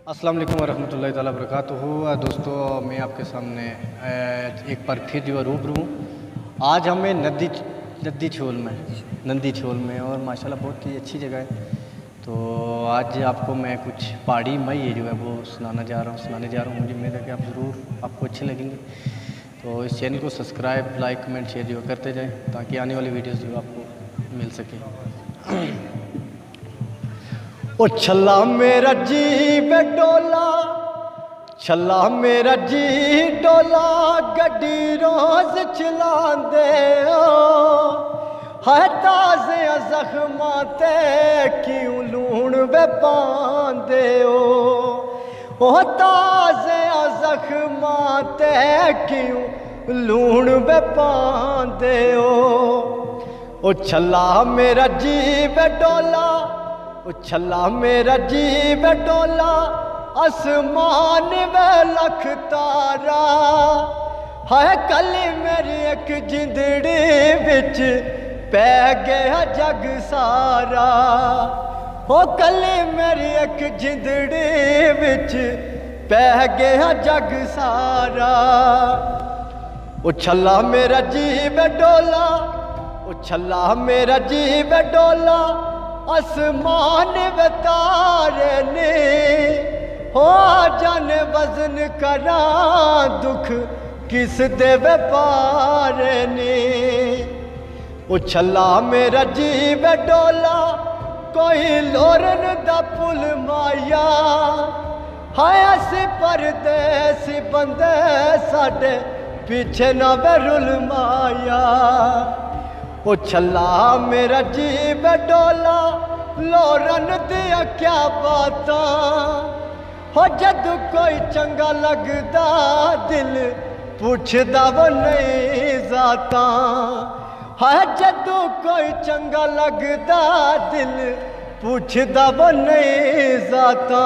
अस्सलाम वालेकुम वरहमतुल्लाहि ताला वबरकातुहू। दोस्तों, मैं आपके सामने एक बार फिर जो रूबरू हूँ। आज हमें नंदी झोल में और माशाल्लाह बहुत ही अच्छी जगह है। तो आज आपको मैं कुछ पहाड़ी मई जो है वो सुनाने जा रहा हूँ। मुझे उम्मीद है कि आप ज़रूर आपको अच्छे लगेंगे। तो इस चैनल को सब्सक्राइब, लाइक, कमेंट, शेयर जो करते जाएँ ताकि आने वाली वीडियोज़ जो आपको मिल सके। ओ छला मेरा जी बेटोला, छला मेरा जी डोला, गड्डी रोज चलांदे है ताज़े जख्मा ते क्यों लूण वे पांदे ओ ताज़े जख्मा ते क्यों लूण वे पांदे ओ छला मेरा जी बेटोला, छला मेरा जी बेटोला, आसमान में लख तारा है। कल मेरी एक जिंदड़ी बिच पै गया जग सारा। हो कल मेरी एक जिंदड़ी बिच पै गया जग सारा। ओ छला मेरा जी बेटोला, ओ छला मेरा जी बेटोला, आसमान बतारे ने हो जान वजन करा दुख किस दे व्यापारे ने। ओ छला मेरा जी बेटोला, कोई लोरन दा पुल माया हाय। असी परदेसी बंदे साडे पीछे ना बेरुल माया। ओ छला मेरा जी बेटोला, लोरन दिया क्या बाता हो। जदू कोई चंगा लगदा दिल पुछदा वो नहीं जाता है। जदू कोई चंगा लगदा दिल पुछदा वो नहीं जाता।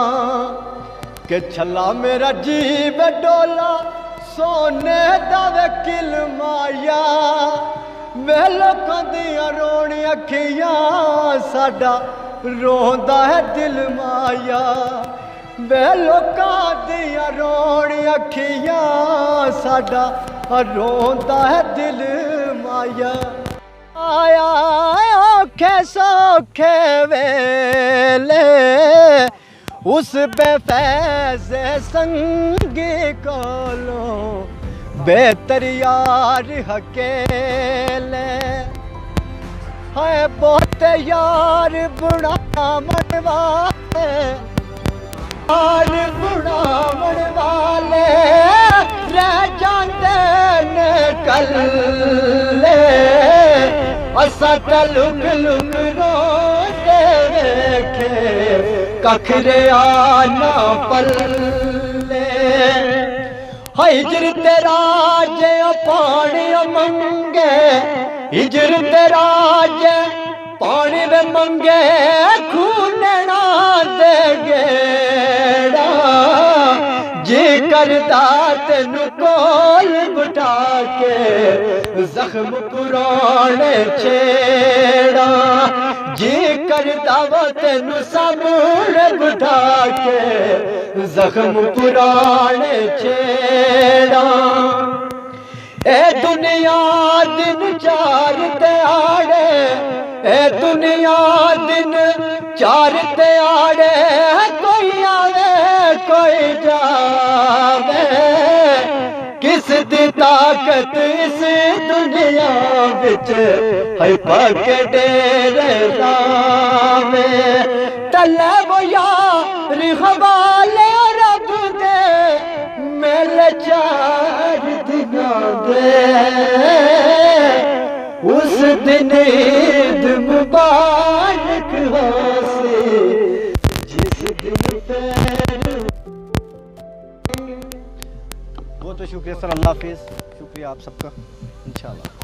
के छला मेरा जी बेटोला, सोने दा वकील माया। मैं लोकां दियां रोणी अखियां साडा रोंदा है दिल माया। मैं लोकां दियां रोणी अखियां साडा रोंदा है दिल माया। आया औखे सौखे वेले उस बेफैज़ संगी कोलों बेहतर यार हकेले है। बहुत यार बुढ़ा मनवाले, यार बुढ़ा मनवाले रह जाते ने कल्ले। असा लुक लुक रोते वेखे कखरे आना पल्ले। हिजर तेरा जे पानी मंगे, हिजर तेरा जे पानी में मंगे, खून ना दे गेड़ा। जी करदा तेनू कोल बिठा के जख्म पुराने छेड़ा। जी करदा वो तेनू सामने बिठा के जख्म पुराने छेड़ा। ए दुनिया दिन चार त्याड़े, ए दुनिया दिन चार त्याड़े। कोई आवे कोई जावे, किस दी ताकत इस दुनिया बिच है। पके डेरे लावे तले वो यार हवाले रब दे मिल चार दिना दे। उस दिन ईद मुबारक हासे जिस दिन पैर। बहुत शुक्रिया सर, अल्लाह हाफिज़। शुक्रिया आप सबका, इंशाल्लाह।